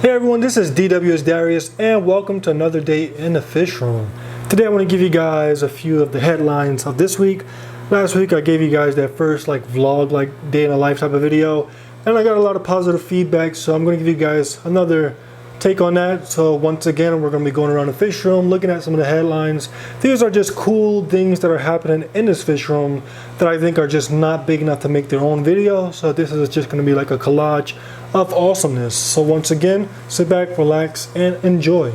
Hey everyone, this is DW's Darius and welcome to another day in the fish room. Today I want to give you guys a few of the headlines of this week. Last week I gave you guys that first vlog, day in a life type of video, and I got a lot of positive feedback, so I'm going to give you guys another take on that. So once again, we're going to be going around the fish room looking at some of the headlines. These are just cool things that are happening in this fish room that I think are just not big enough to make their own video, so this is just going to be like a collage of awesomeness. So once again, sit back, relax, and enjoy.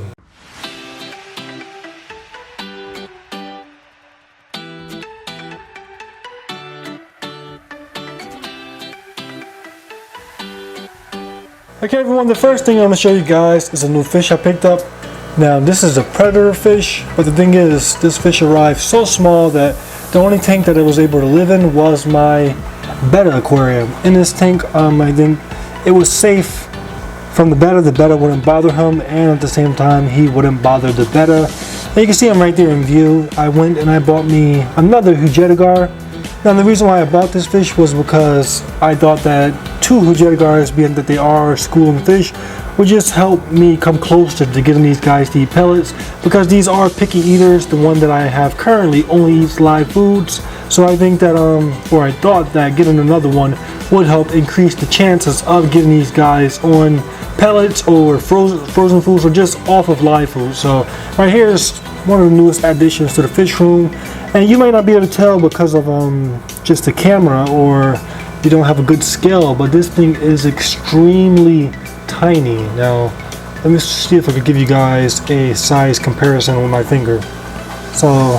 Okay everyone, the first thing I'm going to show you guys is a new fish I picked up. Now this is a predator fish, but the thing is, this fish arrived so small that the only tank that it was able to live in was my betta aquarium. In this tank, I think it was safe from the betta wouldn't bother him, and at the same time he wouldn't bother the betta. And you can see him right there in view. I went and I bought me another hujetigar. Now the reason why I bought this fish was because I thought that two hujetigars, being that they are schooling fish, would just help me come closer to getting these guys to eat pellets, because these are picky eaters. The one that I have currently only eats live foods, so I think that I thought that getting another one would help increase the chances of getting these guys on pellets or frozen foods or just off of live food. So right here is one of the newest additions to the fish room, and you might not be able to tell because of just the camera, or you don't have a good scale, but this thing is extremely tiny. Now let me see if I could give you guys a size comparison with my finger. So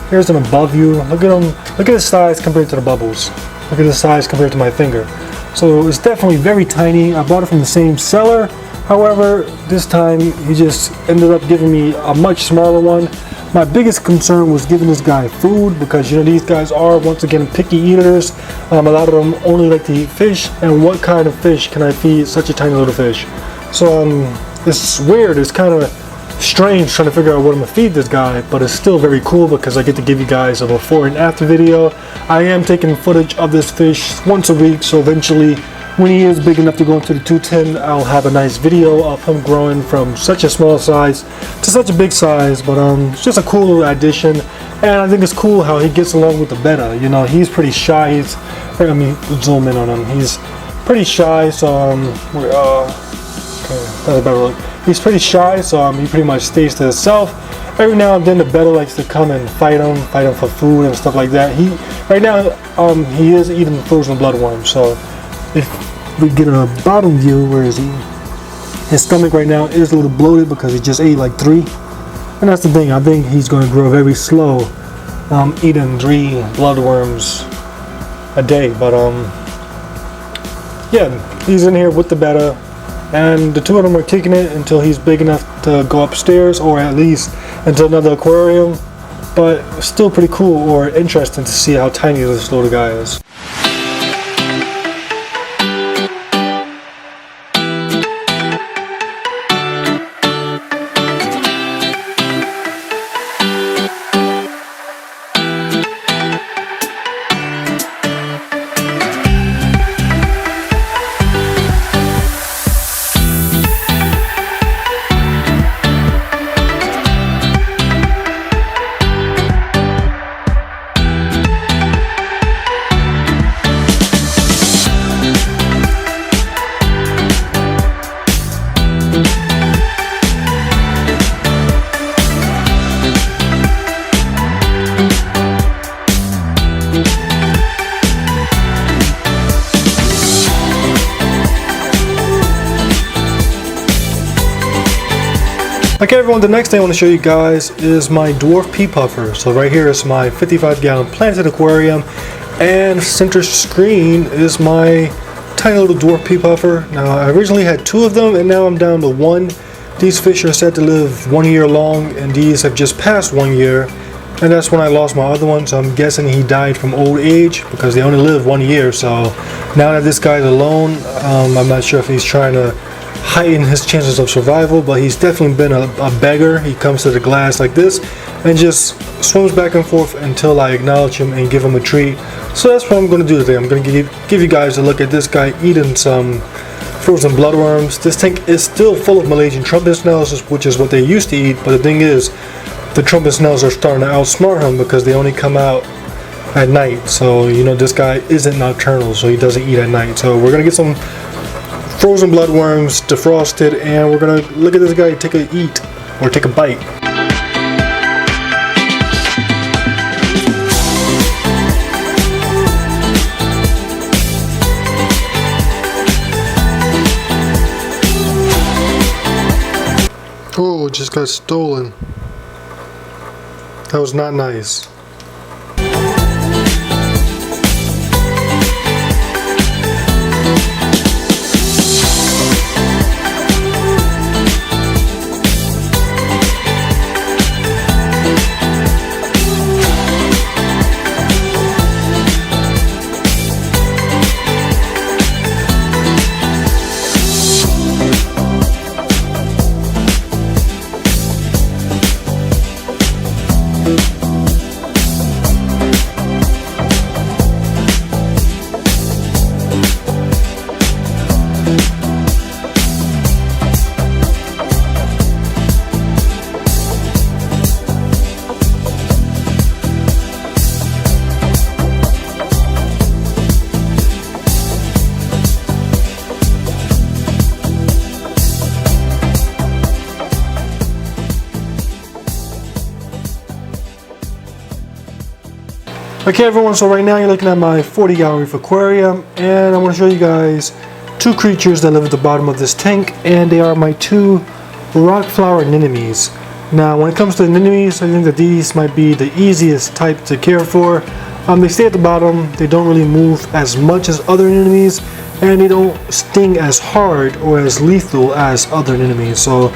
here's an above view. Look at them. Look at the size compared to the bubbles. Look at the size compared to my finger. So it's definitely very tiny. I bought it from the same seller. However, this time he just ended up giving me a much smaller one. My biggest concern was giving this guy food, because these guys are once again picky eaters. A lot of them only like to eat fish, and what kind of fish can I feed such a tiny little fish? So it's weird. It's kind of strange trying to figure out what I'm gonna feed this guy, but it's still very cool because I get to give you guys a before and after video. I am taking footage of this fish once a week, so eventually when he is big enough to go into the 210, I'll have a nice video of him growing from such a small size to such a big size. But it's just a cool little addition, and I think it's cool how he gets along with the betta. He's pretty shy. Let me zoom in on him. He's pretty shy, so okay, that's a better look. He's pretty shy, so he pretty much stays to himself. Every now and then the betta likes to come and fight him for food and stuff like that. Right now he is eating frozen bloodworms. So if we get a bottom view, where is he? His stomach right now is a little bloated because he just ate like 3. And that's the thing, I think he's going to grow very slow, eating 3 bloodworms a day. But yeah, he's in here with the betta, and the two of them are kicking it until he's big enough to go upstairs, or at least into another aquarium. But still pretty cool, or interesting to see how tiny this little guy is. Okay everyone, the next thing I want to show you guys is my Dwarf Peep puffer. So right here is my 55-gallon planted aquarium, and center screen is my tiny little Dwarf Peep puffer. Now I originally had 2 of them, and now I'm down to 1. These fish are said to live 1 year long, and these have just passed 1 year, and that's when I lost my other one. So I'm guessing he died from old age, because they only live 1 year. So now that this guy's alone, I'm not sure if he's trying to heighten his chances of survival, but he's definitely been a beggar. He comes to the glass like this and just swims back and forth until I acknowledge him and give him a treat. So that's what I'm going to do today. I'm going to give you guys a look at this guy eating some frozen bloodworms. This tank is still full of Malaysian trumpet snails, which is what they used to eat, but the thing is, the trumpet snails are starting to outsmart him because they only come out at night. So, you know, this guy isn't nocturnal, so he doesn't eat at night. So we're gonna get some frozen bloodworms defrosted, and we're gonna look at this guy take a eat, or take a bite. Oh, it just got stolen. That was not nice. Okay everyone, so right now you're looking at my 40-gallon reef aquarium, and I want to show you guys two creatures that live at the bottom of this tank, and they are my two rock flower anemones. Now when it comes to anemones, I think that these might be the easiest type to care for. They stay at the bottom, they don't really move as much as other anemones, and they don't sting as hard or as lethal as other anemones. So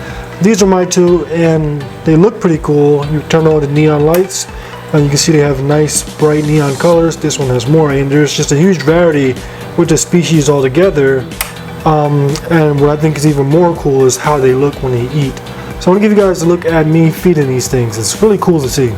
these are my two, and they look pretty cool. You turn on the neon lights, and you can see they have nice bright neon colors. This one has more, and there's just a huge variety with the species altogether. And what I think is even more cool is how they look when they eat. So I want to give you guys a look at me feeding these things. It's really cool to see.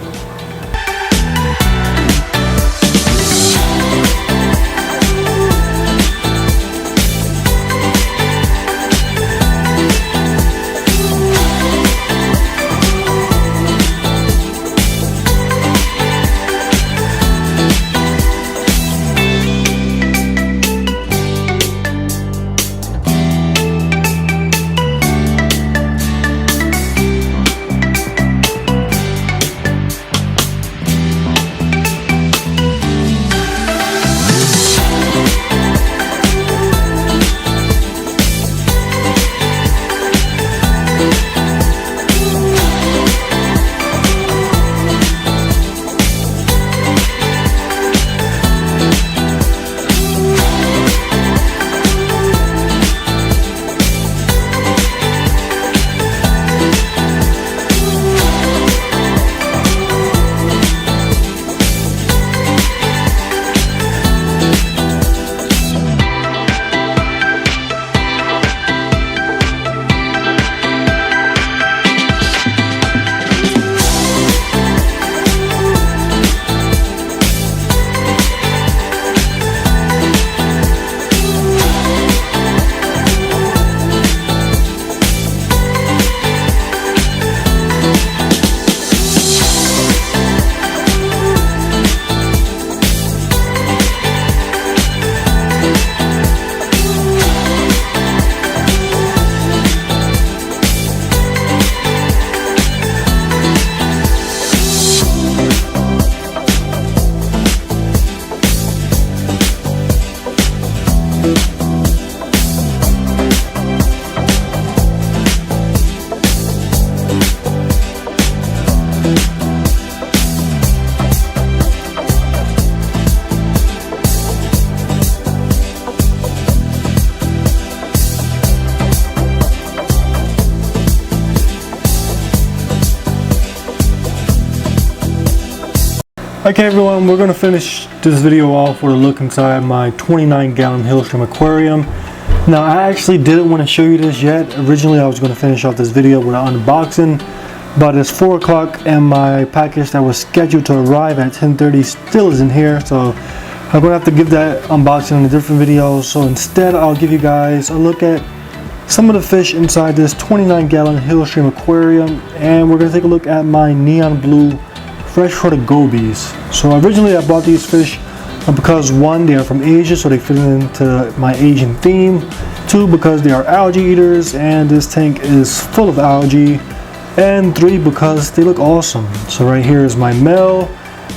Okay everyone, we're going to finish this video off with a look inside my 29-gallon Hillstrom aquarium. Now I actually didn't want to show you this yet. Originally I was going to finish off this video with an unboxing, but it's 4 o'clock and my package that was scheduled to arrive at 10:30 still isn't here, so I'm gonna have to give that unboxing in a different video, so instead I'll give you guys a look at some of the fish inside this 29-gallon Hillstream aquarium, and we're gonna take a look at my neon blue freshwater gobies. So originally I bought these fish because one, they are from Asia, so they fit into my Asian theme. Two, because they are algae eaters and this tank is full of algae. And three, because they look awesome. So right here is my male,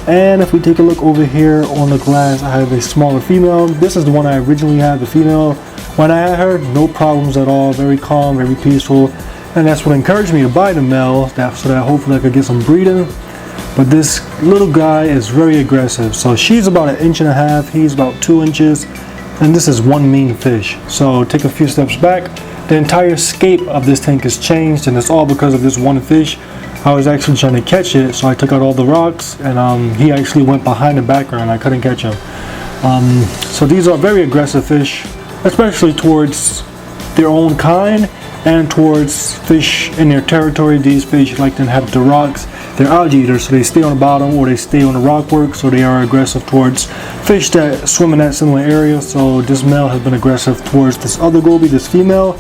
and if we take a look over here on the glass, I have a smaller female. This is the one I originally had, the female. When I had her, no problems at all, very calm, very peaceful, and that's what encouraged me to buy the male, so that hopefully I could get some breeding. But this little guy is very aggressive. So she's about 1.5 inches, he's about 2 inches, and this is one main fish. So take a few steps back. The entire scape of this tank has changed, and it's all because of this one fish. I was actually trying to catch it, so I took out all the rocks, and he actually went behind the background. I couldn't catch him. So these are very aggressive fish, especially towards their own kind and towards fish in their territory. These fish like to have the rocks. They're algae eaters, so they stay on the bottom or they stay on the rock work, so they are aggressive towards fish that swim in that similar area. So this male has been aggressive towards this other goby, this female,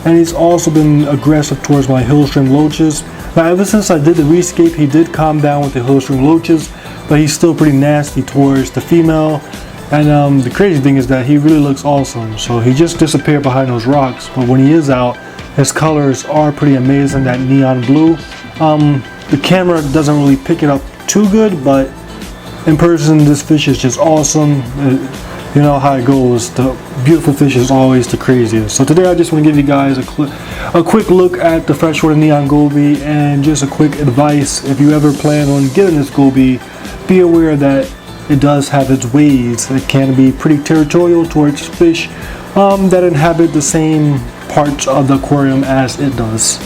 and he's also been aggressive towards my Hillstream loaches. Now ever since I did the rescape, he did calm down with the Hillstream loaches, but he's still pretty nasty towards the female. And the crazy thing is that he really looks awesome. So he just disappeared behind those rocks, but when he is out, his colors are pretty amazing, that neon blue. The camera doesn't really pick it up too good, but in person this fish is just awesome. You know how it goes, the beautiful fish is always the craziest. So today I just want to give you guys a quick look at the freshwater neon goby, and just a quick advice: if you ever plan on getting this goby, be aware that it does have its ways. It can be pretty territorial towards fish that inhabit the same parts of the aquarium as it does.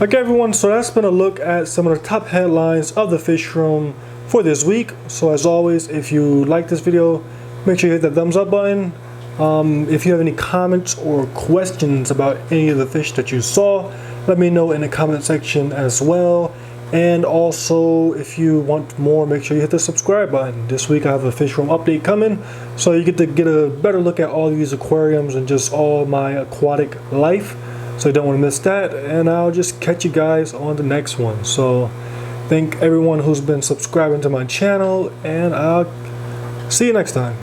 Okay everyone, so that's been a look at some of the top headlines of the fish room for this week. So as always, if you like this video, make sure you hit that thumbs up button. If you have any comments or questions about any of the fish that you saw, let me know in the comment section as well. And also, if you want more, make sure you hit the subscribe button. This week I have a fish room update coming, so you get to get a better look at all these aquariums and just all my aquatic life. So you don't want to miss that, and I'll just catch you guys on the next one. So thank everyone who's been subscribing to my channel, and I'll see you next time.